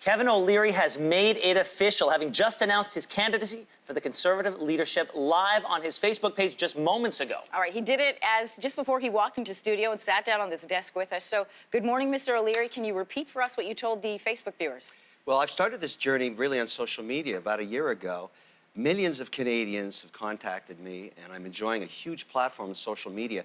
Kevin O'Leary has made it official, having just announced his candidacy for the Conservative leadership live on his Facebook page just moments ago. All right, he did it just before he walked into studio and sat down on this desk with us. So, good morning, Mr. O'Leary. Can you repeat for us what you told the Facebook viewers? Well, I've started this journey really on social media about a year ago. Millions of Canadians have contacted me, and I'm enjoying a huge platform on social media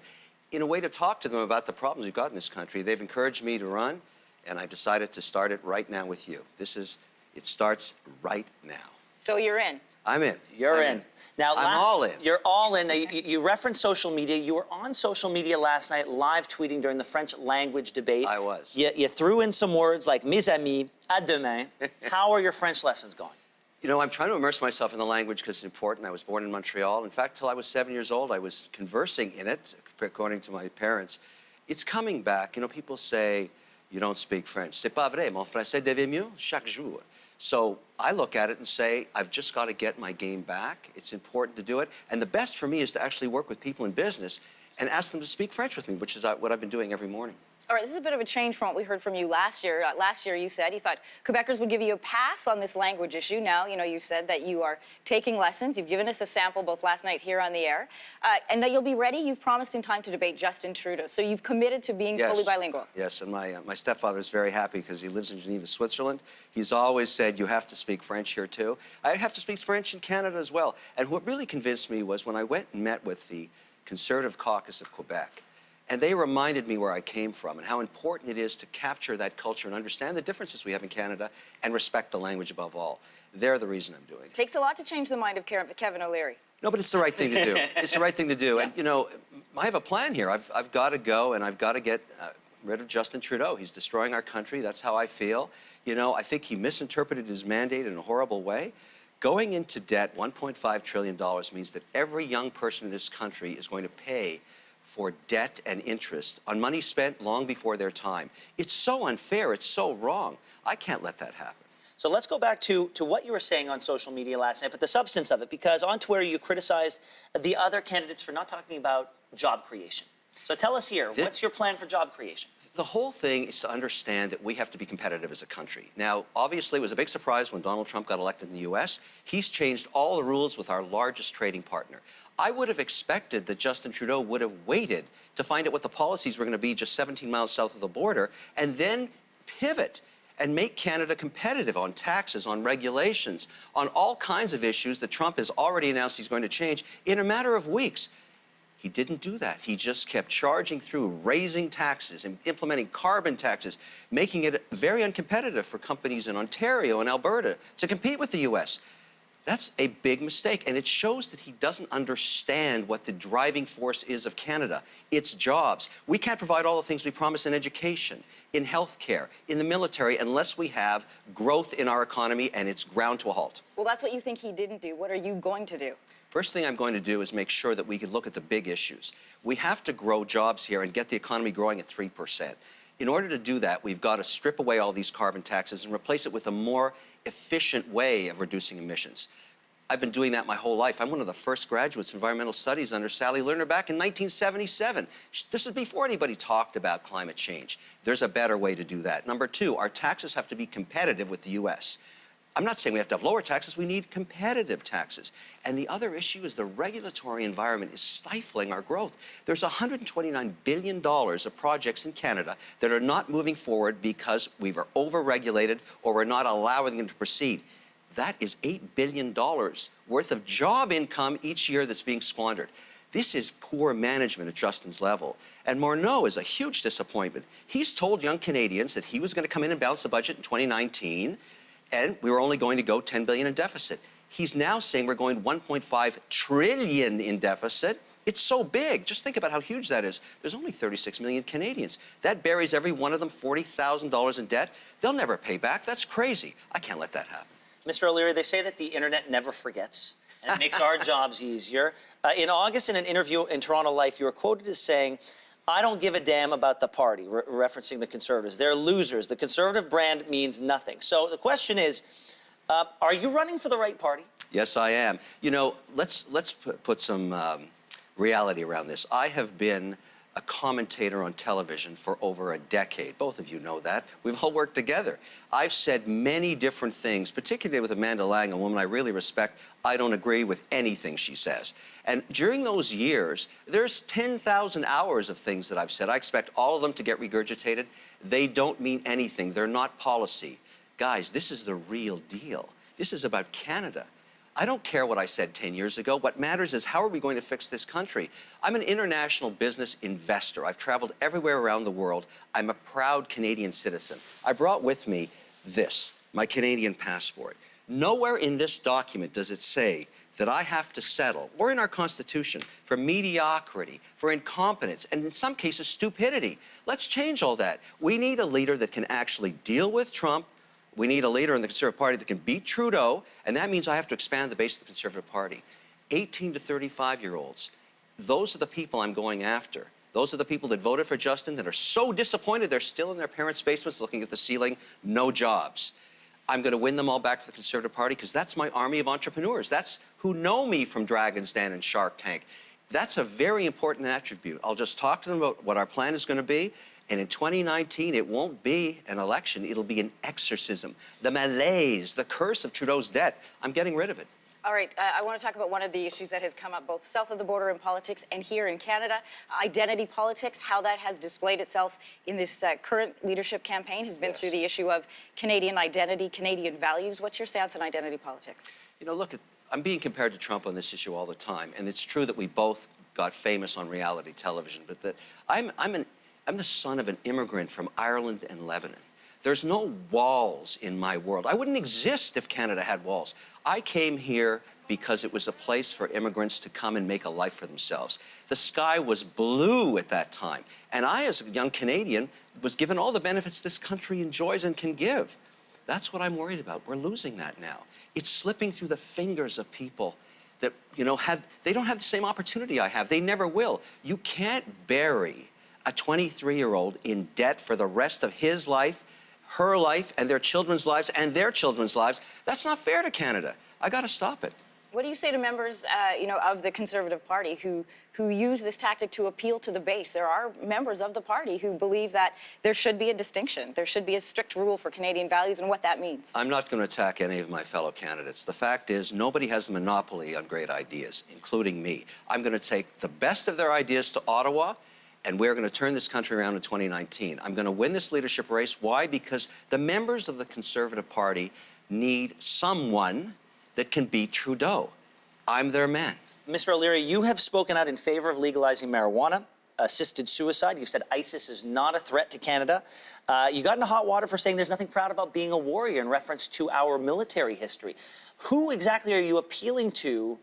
in a way to talk to them about the problems we've got in this country. They've encouraged me to run, and I've decided to start it right now with you. It starts right now. So you're in? I'm in. You're in. Now, I'm all in. You're all in. Now, you referenced social media. You were on social media last night live tweeting during the French language debate. I was. You threw in some words like mes amis, à demain. How are your French lessons going? You know, I'm trying to immerse myself in the language because it's important. I was born in Montreal. In fact, till I was 7 years old, I was conversing in it, according to my parents. It's coming back. You know, people say, you don't speak French. C'est pas vrai. Mon français devient mieux chaque jour. So I look at it and say, I've just got to get my game back. It's important to do it. And the best for me is to actually work with people in business and ask them to speak French with me, which is what I've been doing every morning. All right, this is a bit of a change from what we heard from you last year. Last year, you said you thought Quebecers would give you a pass on this language issue. Now, you know, you said that you are taking lessons. You've given us a sample both last night here on the air, and that you'll be ready. You've promised in time to debate Justin Trudeau. So you've committed to being fully bilingual. Yes, and my stepfather is very happy because he lives in Geneva, Switzerland. He's always said, you have to speak French here, too. I have to speak French in Canada as well. And what really convinced me was when I went and met with the Conservative Caucus of Quebec, and they reminded me where I came from and how important it is to capture that culture and understand the differences we have in Canada and respect the language above all. They're the reason I'm doing it. Takes a lot to change the mind of Kevin O'Leary. No, but it's the right thing to do. It's the right thing to do. And, you know, I have a plan here. I've got to go and I've got to get rid of Justin Trudeau. He's destroying our country. That's how I feel. You know, I think he misinterpreted his mandate in a horrible way. Going into debt, $1.5 trillion, means that every young person in this country is going to pay for debt and interest on money spent long before their time. It's so unfair. It's so wrong. I can't let that happen. So let's go back to what you were saying on social media last night, but the substance of it, because on Twitter you criticized the other candidates for not talking about job creation. So tell us here, what's your plan for job creation? The whole thing is to understand that we have to be competitive as a country. Now, obviously, it was a big surprise when Donald Trump got elected in the U.S. He's changed all the rules with our largest trading partner. I would have expected that Justin Trudeau would have waited to find out what the policies were going to be just 17 miles south of the border and then pivot and make Canada competitive on taxes, on regulations, on all kinds of issues that Trump has already announced he's going to change in a matter of weeks. He didn't do that. He just kept charging through, raising taxes and implementing carbon taxes, making it very uncompetitive for companies in Ontario and Alberta to compete with the U.S. That's a big mistake, and it shows that he doesn't understand what the driving force is of Canada. It's jobs. We can't provide all the things we promise in education, in healthcare, in the military, unless we have growth in our economy and it's ground to a halt. Well, that's what you think he didn't do. What are you going to do? First thing I'm going to do is make sure that we can look at the big issues. We have to grow jobs here and get the economy growing at 3%. In order to do that, we've got to strip away all these carbon taxes and replace it with a more efficient way of reducing emissions. I've been doing that my whole life. I'm one of the first graduates in environmental studies under Sally Lerner back in 1977. This is before anybody talked about climate change. There's a better way to do that. Number two, our taxes have to be competitive with the U.S. I'm not saying we have to have lower taxes. We need competitive taxes. And the other issue is the regulatory environment is stifling our growth. There's $129 billion of projects in Canada that are not moving forward because we were over-regulated or we're not allowing them to proceed. That is $8 billion worth of job income each year that's being squandered. This is poor management at Justin's level. And Morneau is a huge disappointment. He's told young Canadians that he was going to come in and balance the budget in 2019, and we were only going to go $10 billion in deficit. He's now saying we're going $1.5 trillion in deficit. It's so big. Just think about how huge that is. There's only 36 million Canadians. That buries every one of them $40,000 in debt. They'll never pay back. That's crazy. I can't let that happen. Mr. O'Leary, they say that the internet never forgets, and it makes our jobs easier. In August, in an interview in Toronto Life, you were quoted as saying, "I don't give a damn about the party," referencing the Conservatives. They're losers. The Conservative brand means nothing. So the question is, are you running for the right party? Yes, I am. You know, let's put some reality around this. I have been a commentator on television for over a decade. Both of you know that. We've all worked together. I've said many different things, particularly with Amanda Lang, a woman I really respect. I don't agree with anything she says. And during those years, there's 10,000 hours of things that I've said. I expect all of them to get regurgitated. They don't mean anything. They're not policy. Guys, this is the real deal. This is about Canada. I don't care what I said 10 years ago. What matters is how are we going to fix this country? I'm an international business investor. I've traveled everywhere around the world. I'm a proud Canadian citizen. I brought with me this, my Canadian passport. Nowhere in this document does it say that I have to settle, or in our Constitution, for mediocrity, for incompetence, and in some cases, stupidity. Let's change all that. We need a leader that can actually deal with Trump. We need a leader in the Conservative Party that can beat Trudeau, and that means I have to expand the base of the Conservative Party. 18 to 35-year-olds, those are the people I'm going after. Those are the people that voted for Justin that are so disappointed they're still in their parents' basements looking at the ceiling, no jobs. I'm going to win them all back to the Conservative Party because that's my army of entrepreneurs. That's who know me from Dragon's Den and Shark Tank. That's a very important attribute. I'll just talk to them about what our plan is going to be. And in 2019, it won't be an election. It'll be an exorcism. The malaise, the curse of Trudeau's debt, I'm getting rid of it. All right, I want to talk about one of the issues that has come up both south of the border in politics and here in Canada, identity politics, how that has displayed itself in this current leadership campaign has been through the issue of Canadian identity, Canadian values. What's your stance on identity politics? You know, look, I'm being compared to Trump on this issue all the time, and it's true that we both got famous on reality television, but that I'm the son of an immigrant from Ireland and Lebanon. There's no walls in my world. I wouldn't exist if Canada had walls. I came here because it was a place for immigrants to come and make a life for themselves. The sky was blue at that time. And I, as a young Canadian, was given all the benefits this country enjoys and can give. That's what I'm worried about. We're losing that now. It's slipping through the fingers of people that, you know, they don't have the same opportunity I have. They never will. You can't bury a 23-year-old in debt for the rest of his life, her life, and their children's lives, and their children's lives. That's not fair to Canada. I got to stop it. What do you say to members, of the Conservative Party who use this tactic to appeal to the base? There are members of the party who believe that there should be a distinction. There should be a strict rule for Canadian values and what that means. I'm not going to attack any of my fellow candidates. The fact is, nobody has a monopoly on great ideas, including me. I'm going to take the best of their ideas to Ottawa, and we're going to turn this country around in 2019. I'm going to win this leadership race. Why? Because the members of the Conservative Party need someone that can beat Trudeau. I'm their man. Mr. O'Leary, you have spoken out in favor of legalizing marijuana, assisted suicide. You've said ISIS is not a threat to Canada. You got into hot water for saying there's nothing proud about being a warrior in reference to our military history. Who exactly are you appealing to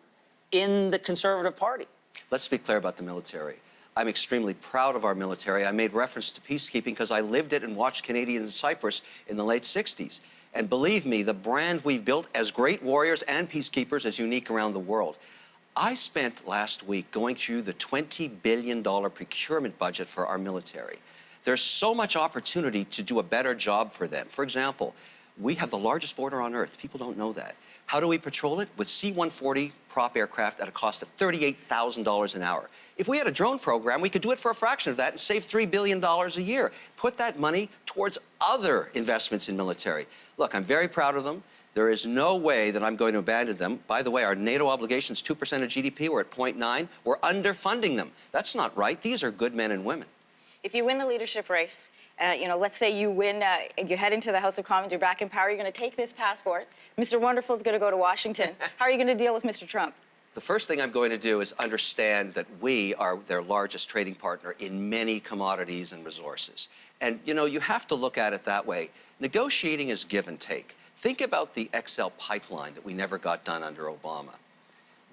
in the Conservative Party? Let's be clear about the military. I'm extremely proud of our military. I made reference to peacekeeping because I lived it and watched Canadians in Cyprus in the late 60s. And believe me, the brand we've built as great warriors and peacekeepers is unique around the world. I spent last week going through the $20 billion procurement budget for our military. There's so much opportunity to do a better job for them. For example, we have the largest border on Earth. People don't know that. How do we patrol it? With C-140 prop aircraft at a cost of $38,000 an hour. If we had a drone program, we could do it for a fraction of that and save $3 billion a year. Put that money towards other investments in military. Look, I'm very proud of them. There is no way that I'm going to abandon them. By the way, our NATO obligation is 2% of GDP. We're at 0.9. We're underfunding them. That's not right. These are good men and women. If you win the leadership race, let's say you win, you head into the House of Commons, you're back in power, you're going to take this passport. Mr. Wonderful is going to go to Washington. How are you going to deal with Mr. Trump? The first thing I'm going to do is understand that we are their largest trading partner in many commodities and resources. And, you have to look at it that way. Negotiating is give and take. Think about the XL pipeline that we never got done under Obama.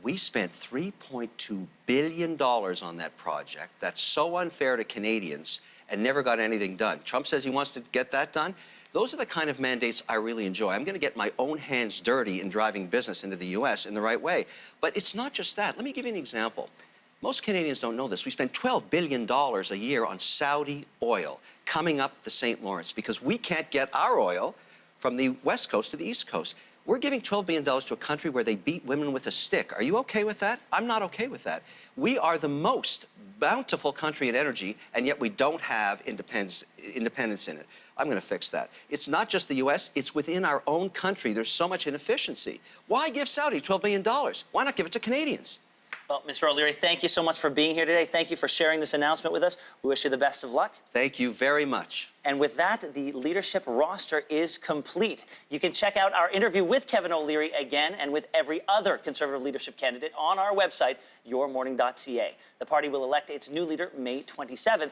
We spent $3.2 billion on that project. That's so unfair to Canadians and never got anything done. Trump says he wants to get that done. Those are the kind of mandates I really enjoy. I'm going to get my own hands dirty in driving business into the U.S. in the right way. But it's not just that. Let me give you an example. Most Canadians don't know this. We spend $12 billion a year on Saudi oil coming up the St. Lawrence because we can't get our oil from the West Coast to the East Coast. We're giving $12 billion to a country where they beat women with a stick. Are you okay with that? I'm not okay with that. We are the most bountiful country in energy, and yet we don't have independence in it. I'm going to fix that. It's not just the U.S., it's within our own country. There's so much inefficiency. Why give Saudi $12 billion? Why not give it to Canadians? Well, Mr. O'Leary, thank you so much for being here today. Thank you for sharing this announcement with us. We wish you the best of luck. Thank you very much. And with that, the leadership roster is complete. You can check out our interview with Kevin O'Leary again and with every other Conservative leadership candidate on our website, yourmorning.ca. The party will elect its new leader May 27th.